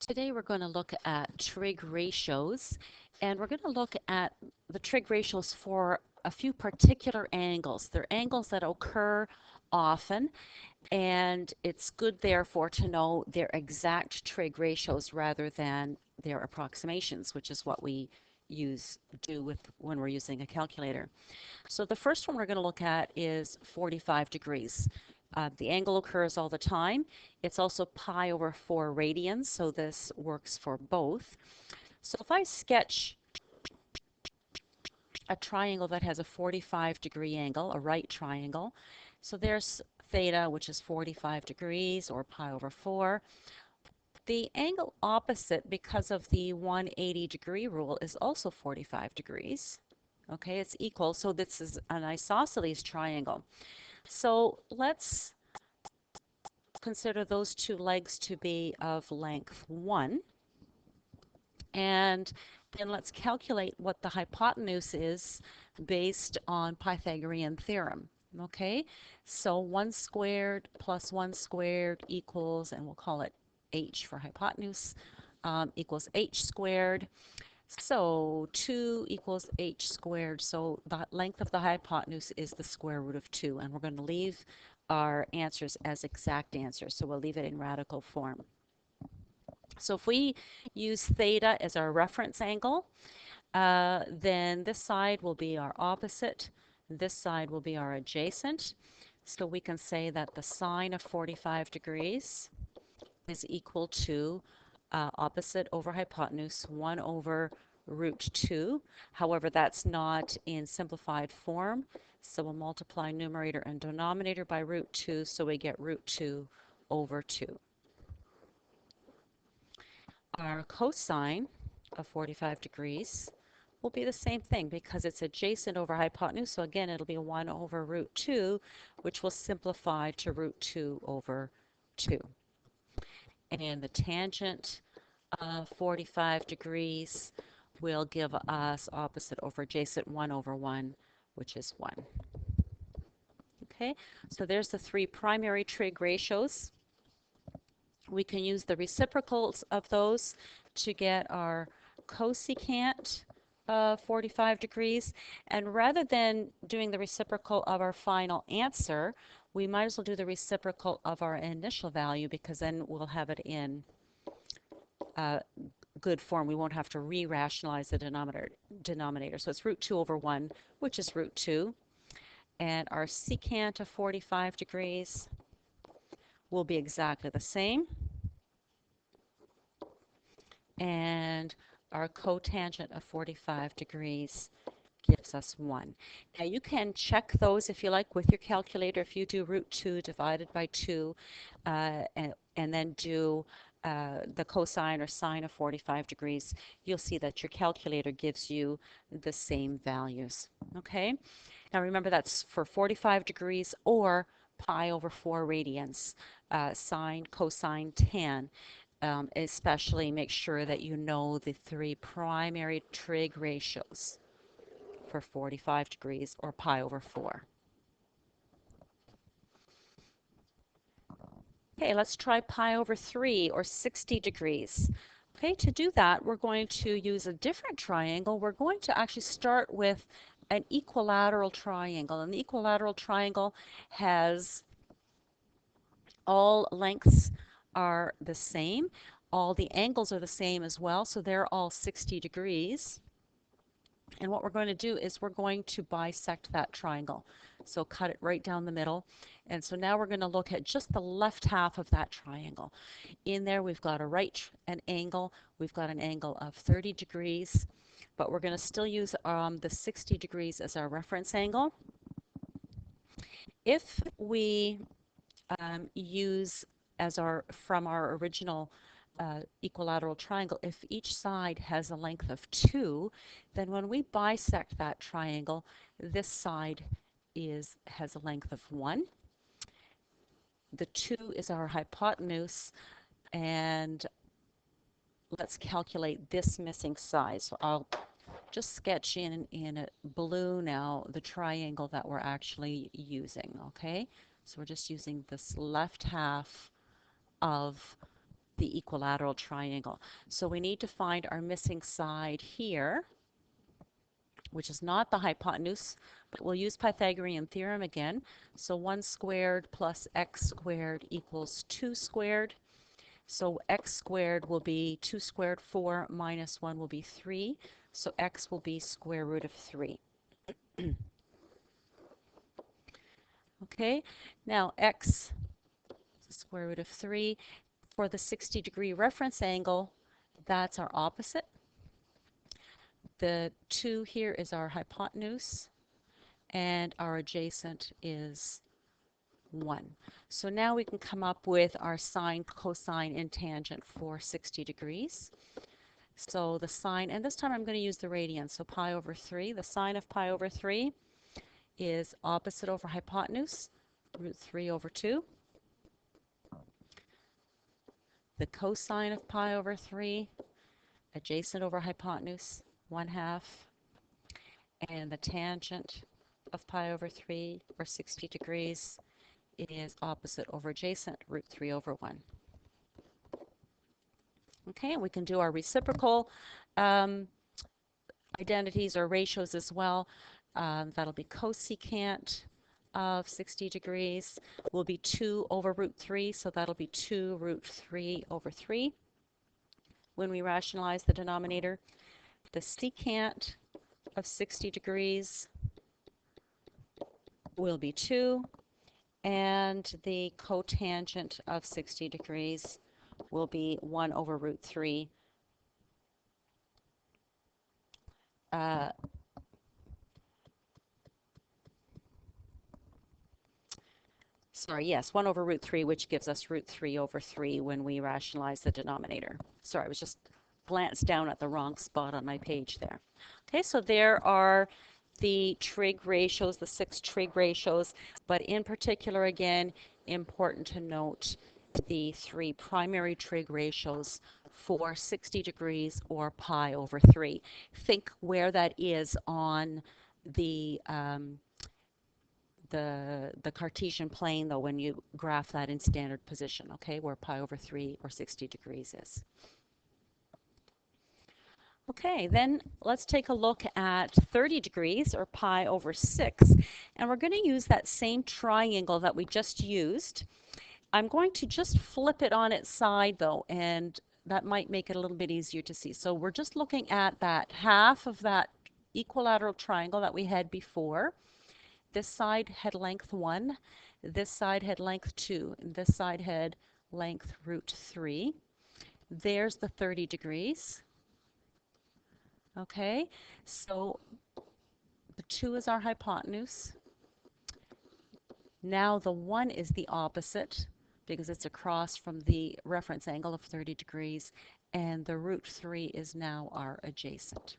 Today we're going to look at trig ratios, and we're going to look at the trig ratios for a few particular angles. They're angles that occur often, and it's good therefore to know their exact trig ratios rather than their approximations, which is what we do with when we're using a calculator. So the first one we're going to look at is 45 degrees. The angle occurs all the time. It's also pi over 4 radians, so this works for both. So if I sketch a triangle that has a 45-degree angle, a right triangle, so there's theta, which is 45 degrees, or pi over 4. The angle opposite, because of the 180-degree rule, is also 45 degrees. Okay, it's equal, so this is an isosceles triangle. So let's consider those two legs to be of length 1. And then let's calculate what the hypotenuse is based on Pythagorean theorem. Okay, so 1 squared plus 1 squared equals, and we'll call it h for hypotenuse, equals h squared. So 2 equals h squared. So the length of the hypotenuse is the square root of 2. And we're going to leave our answers as exact answers. So we'll leave it in radical form. So if we use theta as our reference angle, then this side will be our opposite. This side will be our adjacent. So we can say that the sine of 45 degrees is equal to opposite over hypotenuse 1 over root 2. However, that's not in simplified form. So we'll multiply numerator and denominator by root 2, so we get root 2 over 2. Our cosine of 45 degrees will be the same thing because it's adjacent over hypotenuse. So again, it'll be 1 over root 2, which will simplify to root 2 over 2. And the tangent of 45 degrees will give us opposite over adjacent 1 over 1, which is 1. Okay, so there's the three primary trig ratios. We can use the reciprocals of those to get our cosecant of 45 degrees. And rather than doing the reciprocal of our final answer, we might as well do the reciprocal of our initial value because then we'll have it in good form. We won't have to re-rationalize the denominator. So it's root 2 over 1, which is root 2. And our secant of 45 degrees will be exactly the same. And our cotangent of 45 degrees gives us 1. Now you can check those if you like with your calculator. If you do root 2 divided by 2 and then do the cosine or sine of 45 degrees, you'll see that your calculator gives you the same values. Okay? Now remember that's for 45 degrees or pi over 4 radians, sine, cosine, tan. Especially make sure that you know the three primary trig ratios for 45 degrees or pi over 4. Okay, let's try pi over 3 or 60 degrees. Okay, to do that, we're going to use a different triangle. We're going to actually start with an equilateral triangle. And the equilateral triangle has all lengths are the same. All the angles are the same as well, so they're all 60 degrees. And what we're going to do is we're going to bisect that triangle. So cut it right down the middle. And so now we're going to look at just the left half of that triangle. In there we've got an angle. We've got an angle of 30 degrees, but we're going to still use the 60 degrees as our reference angle. If we use from our original equilateral triangle, if each side has a length of 2, then when we bisect that triangle, this side has a length of 1. The 2 is our hypotenuse, and let's calculate this missing side. So I'll just sketch in blue now the triangle that we're actually using, okay? So we're just using this left half of the equilateral triangle. So we need to find our missing side here, which is not the hypotenuse, but we'll use Pythagorean theorem again. So 1 squared plus x squared equals 2 squared. So x squared will be 2 squared 4 minus 1 will be 3. So x will be square root of 3. Okay, now x is the square root of 3. For the 60-degree reference angle, that's our opposite. The 2 here is our hypotenuse, and our adjacent is 1. So now we can come up with our sine, cosine, and tangent for 60 degrees. So the sine, and this time I'm going to use the radian, so pi over 3. The sine of pi over 3 is opposite over hypotenuse, root 3 over 2. The cosine of pi over 3, adjacent over hypotenuse, 1/2. And the tangent of pi over 3, or 60 degrees, is opposite over adjacent, root 3 over 1. Okay, and we can do our reciprocal identities or ratios as well. That'll be cosecant of 60 degrees will be 2 over root 3, so that'll be 2 root 3 over 3 when we rationalize the denominator. The secant of 60 degrees will be 2, and the cotangent of 60 degrees will be 1 over root 3. Sorry, yes, 1 over root 3, which gives us root 3 over 3 when we rationalize the denominator. Sorry, I was just glanced down at the wrong spot on my page there. Okay, so there are the trig ratios, the 6 trig ratios, but in particular, again, important to note the 3 primary trig ratios for 60 degrees or pi over 3. Think where that is on the Cartesian plane, though, when you graph that in standard position, okay, where pi over 3 or 60 degrees is. Okay, then let's take a look at 30 degrees, or pi over 6, and we're going to use that same triangle that we just used. I'm going to just flip it on its side, though, and that might make it a little bit easier to see. So we're just looking at that half of that equilateral triangle that we had before. This side had length 1, this side had length 2, and this side had length root 3. There's the 30 degrees. Okay, so the 2 is our hypotenuse. Now the 1 is the opposite because it's across from the reference angle of 30 degrees, and the root 3 is now our adjacent.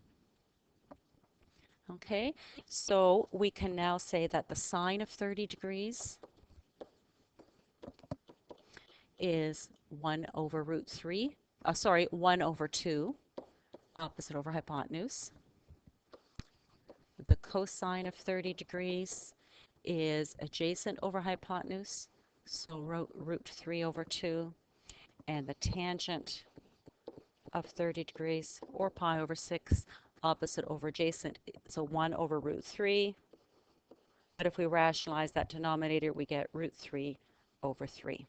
Okay, so we can now say that the sine of 30 degrees is 1 over root 3, 1 over 2, opposite over hypotenuse. The cosine of 30 degrees is adjacent over hypotenuse, so root 3 over 2, and the tangent of 30 degrees, or pi over 6, opposite over adjacent, so 1 over root 3. But if we rationalize that denominator, we get root 3 over 3.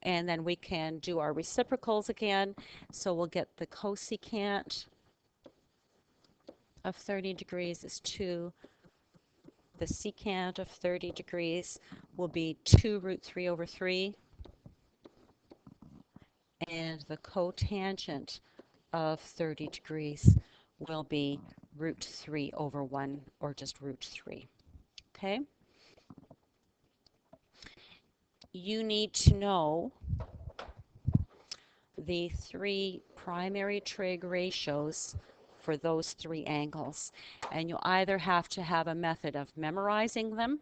And then we can do our reciprocals again. So we'll get the cosecant of 30 degrees is 2. The secant of 30 degrees will be 2 root 3 over 3. And the cotangent of 30 degrees will be root 3 over 1, or just root 3. Okay? You need to know the 3 primary trig ratios for those 3 angles. And you either have to have a method of memorizing them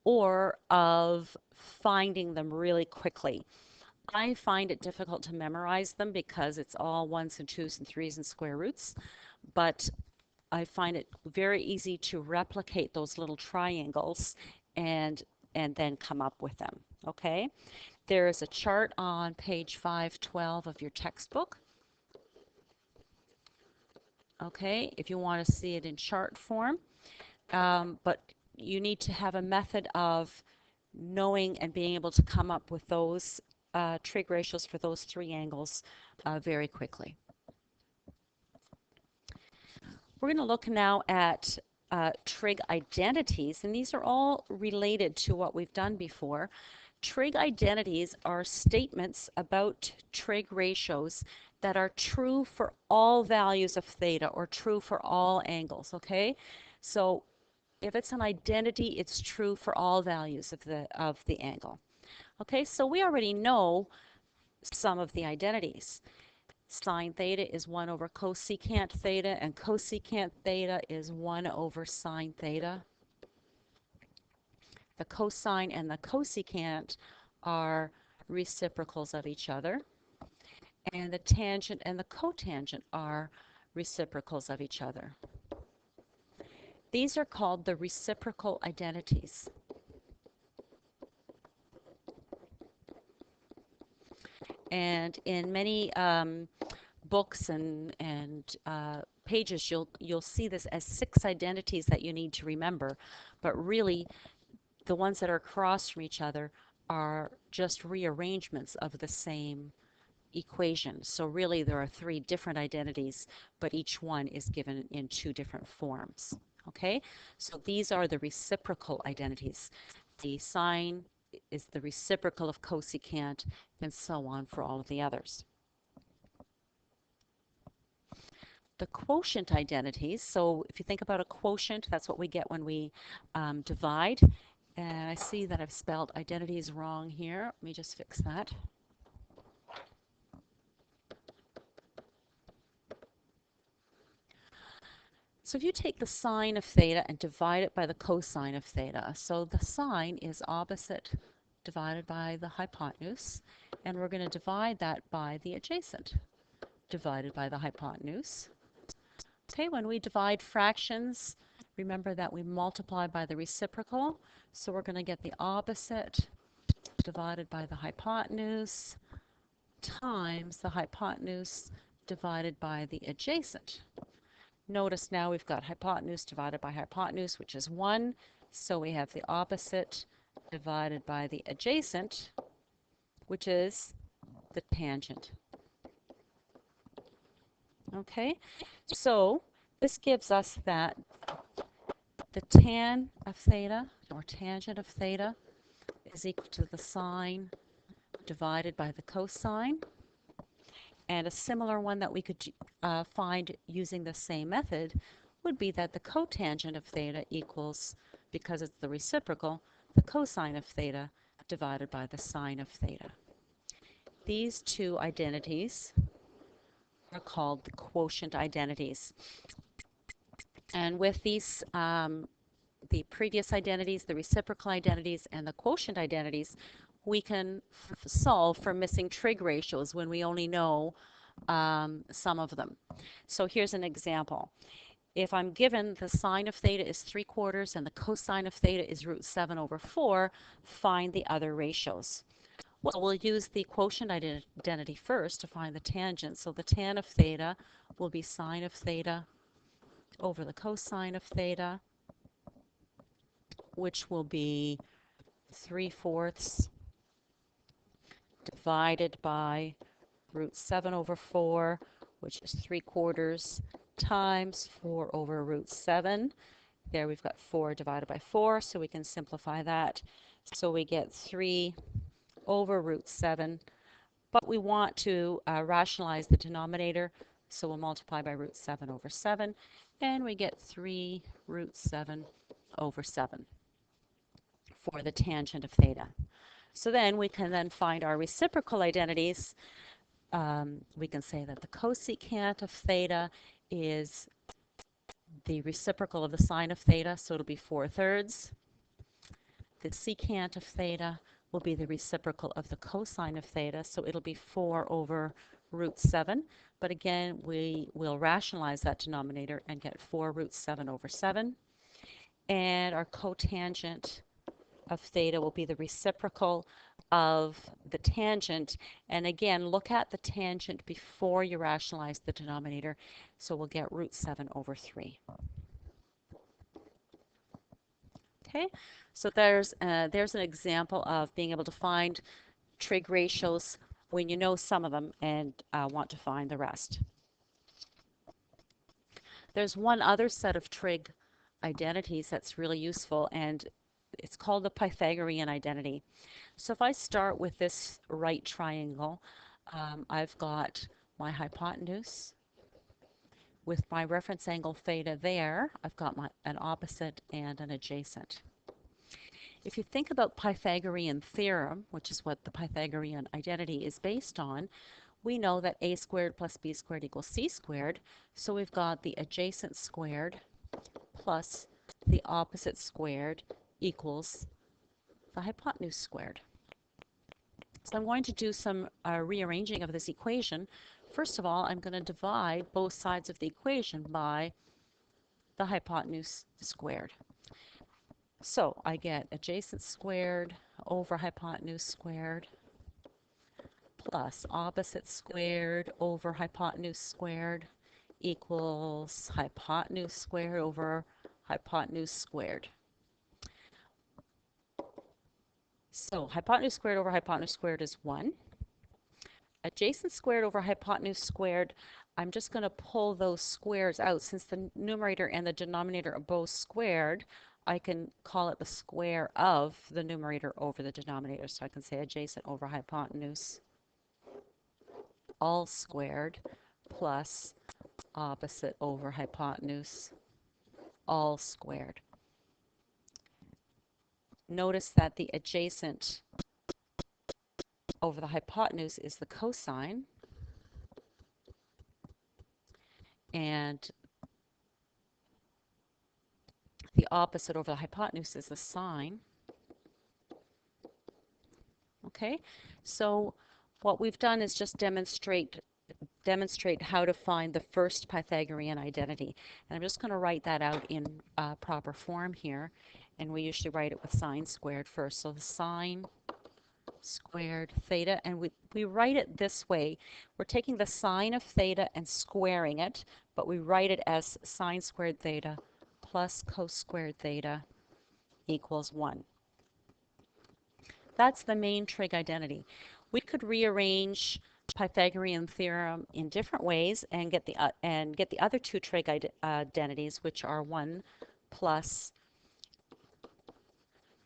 or of finding them really quickly. I find it difficult to memorize them because it's all 1s and 2s and 3s and square roots, but I find it very easy to replicate those little triangles and then come up with them. Okay, there is a chart on page 512 of your textbook. Okay, if you want to see it in chart form, but you need to have a method of knowing and being able to come up with those trig ratios for those three angles very quickly. We're going to look now at trig identities, and these are all related to what we've done before. Trig identities are statements about trig ratios that are true for all values of theta or true for all angles, okay? So if it's an identity, it's true for all values of the angle. Okay, so we already know some of the identities. Sine theta is 1 over cosecant theta, and cosecant theta is 1 over sine theta. The cosine and the cosecant are reciprocals of each other, and the tangent and the cotangent are reciprocals of each other. These are called the reciprocal identities. And in many books and pages, you'll see this as 6 identities that you need to remember, but really the ones that are across from each other are just rearrangements of the same equation. So really there are 3 different identities, but each one is given in 2 different forms. Okay, so these are the reciprocal identities. The sine is the reciprocal of cosecant, and so on for all of the others. The quotient identities, so if you think about a quotient, that's what we get when we divide. And I see that I've spelled identities wrong here. Let me just fix that. So if you take the sine of theta and divide it by the cosine of theta, so the sine is opposite divided by the hypotenuse, and we're going to divide that by the adjacent divided by the hypotenuse. Okay, when we divide fractions, remember that we multiply by the reciprocal, so we're going to get the opposite divided by the hypotenuse times the hypotenuse divided by the adjacent. Notice now we've got hypotenuse divided by hypotenuse, which is 1, so we have the opposite divided by the adjacent, which is the tangent. Okay, so this gives us that the tan of theta, or tangent of theta, is equal to the sine divided by the cosine. And a similar one that we could find using the same method would be that the cotangent of theta equals, because it's the reciprocal, the cosine of theta divided by the sine of theta. These 2 identities are called the quotient identities. And with these, the previous identities, the reciprocal identities, and the quotient identities, we can solve for missing trig ratios when we only know some of them. So here's an example. If I'm given the sine of theta is 3/4 and the cosine of theta is √7 over 4, find the other ratios. Well, we'll use the quotient identity first to find the tangent. So the tan of theta will be sine of theta over the cosine of theta, which will be 3/4 divided by √7 over 4, which is 3/4 times 4 over √7. There we've got 4 divided by 4, so we can simplify that. So we get 3 over √7, but we want to rationalize the denominator, so we'll multiply by √7 over 7, and we get 3 √7 over 7 for the tangent of theta. So then we can then find our reciprocal identities. We can say that the cosecant of theta is the reciprocal of the sine of theta, so it'll be 4/3. The secant of theta will be the reciprocal of the cosine of theta, so it'll be 4 over √7. But again, we will rationalize that denominator and get 4 √7 over 7. And our cotangent of theta will be the reciprocal of the tangent. And again, look at the tangent before you rationalize the denominator. So we'll get root 7 over 3. Okay, so there's an example of being able to find trig ratios when you know some of them and want to find the rest. There's one other set of trig identities that's really useful, and it's called the Pythagorean identity. So if I start with this right triangle, I've got my hypotenuse with my reference angle theta there. I've got an opposite and an adjacent. If you think about Pythagorean theorem, which is what the Pythagorean identity is based on, we know that a squared plus b squared equals c squared. So we've got the adjacent squared plus the opposite squared equals the hypotenuse squared. So I'm going to do some rearranging of this equation. First of all, I'm going to divide both sides of the equation by the hypotenuse squared. So I get adjacent squared over hypotenuse squared plus opposite squared over hypotenuse squared equals hypotenuse squared over hypotenuse squared. So hypotenuse squared over hypotenuse squared is 1. Adjacent squared over hypotenuse squared, I'm just going to pull those squares out. Since the numerator and the denominator are both squared, I can call it the square of the numerator over the denominator. So I can say adjacent over hypotenuse all squared plus opposite over hypotenuse all squared. Notice that the adjacent over the hypotenuse is the cosine, and the opposite over the hypotenuse is the sine. Okay, so what we've done is just demonstrate how to find the first Pythagorean identity. And I'm just going to write that out in proper form here. And we usually write it with sine squared first. So the sine squared theta, and we write it this way. We're taking the sine of theta and squaring it, but we write it as sine squared theta plus cos squared theta equals 1. That's the main trig identity. We could rearrange Pythagorean theorem in different ways and get the other two trig identities, which are 1 plus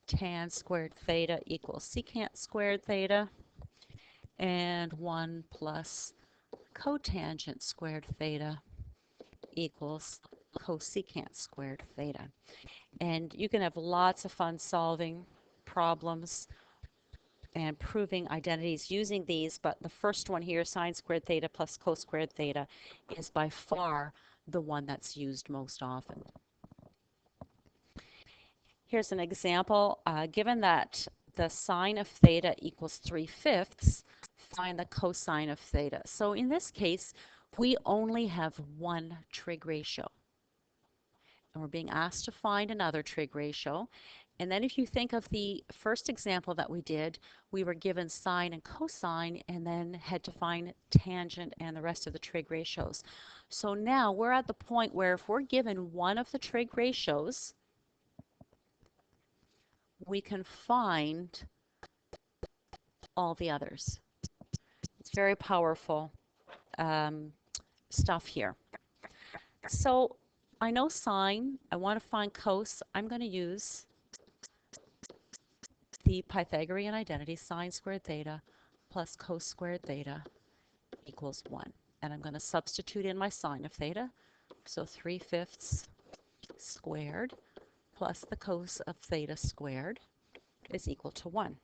tan squared theta equals secant squared theta, and 1 plus cotangent squared theta equals cosecant squared theta. And you can have lots of fun solving problems and proving identities using these, but the first one here, sine squared theta plus cos squared theta, is by far the one that's used most often. Here's an example. Given that the sine of theta equals 3/5, find the cosine of theta. So in this case, we only have one trig ratio. And we're being asked to find another trig ratio. And then if you think of the first example that we did, we were given sine and cosine and then had to find tangent and the rest of the trig ratios. So now we're at the point where if we're given one of the trig ratios, we can find all the others. It's very powerful stuff here. So I know sine, I want to find cos. I'm going to use the Pythagorean identity, sine squared theta plus cos squared theta equals 1. And I'm going to substitute in my sine of theta. So 3/5 squared plus the cos of theta squared is equal to 1.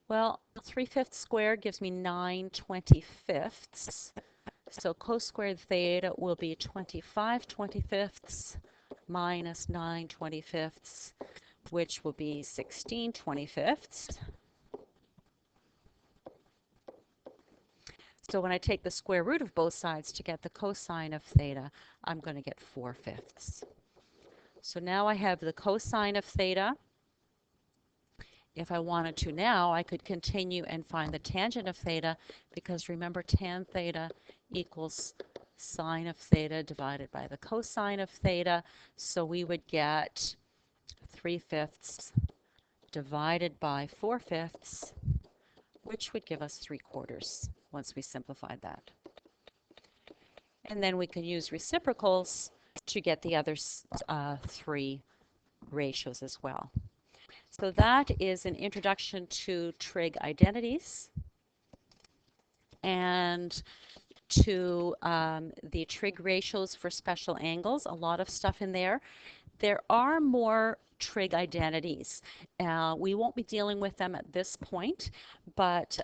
Well, 3/5 squared gives me 9/25. So cos squared theta will be 25/25 minus 9/25, which will be 16/25. So when I take the square root of both sides to get the cosine of theta, I'm going to get 4/5. So now I have the cosine of theta. If I wanted to now, I could continue and find the tangent of theta, because remember, tan theta equals sine of theta divided by the cosine of theta. So we would get 3/5 divided by 4/5, which would give us 3/4 once we simplified that. And then we can use reciprocals to get the other three ratios as well. So that is an introduction to trig identities and to the trig ratios for special angles. A lot of stuff in there. There are more trig identities. We won't be dealing with them at this point, but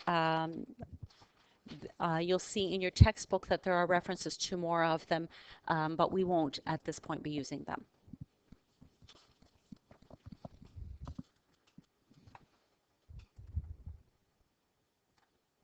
you'll see in your textbook that there are references to more of them, but we won't at this point be using them.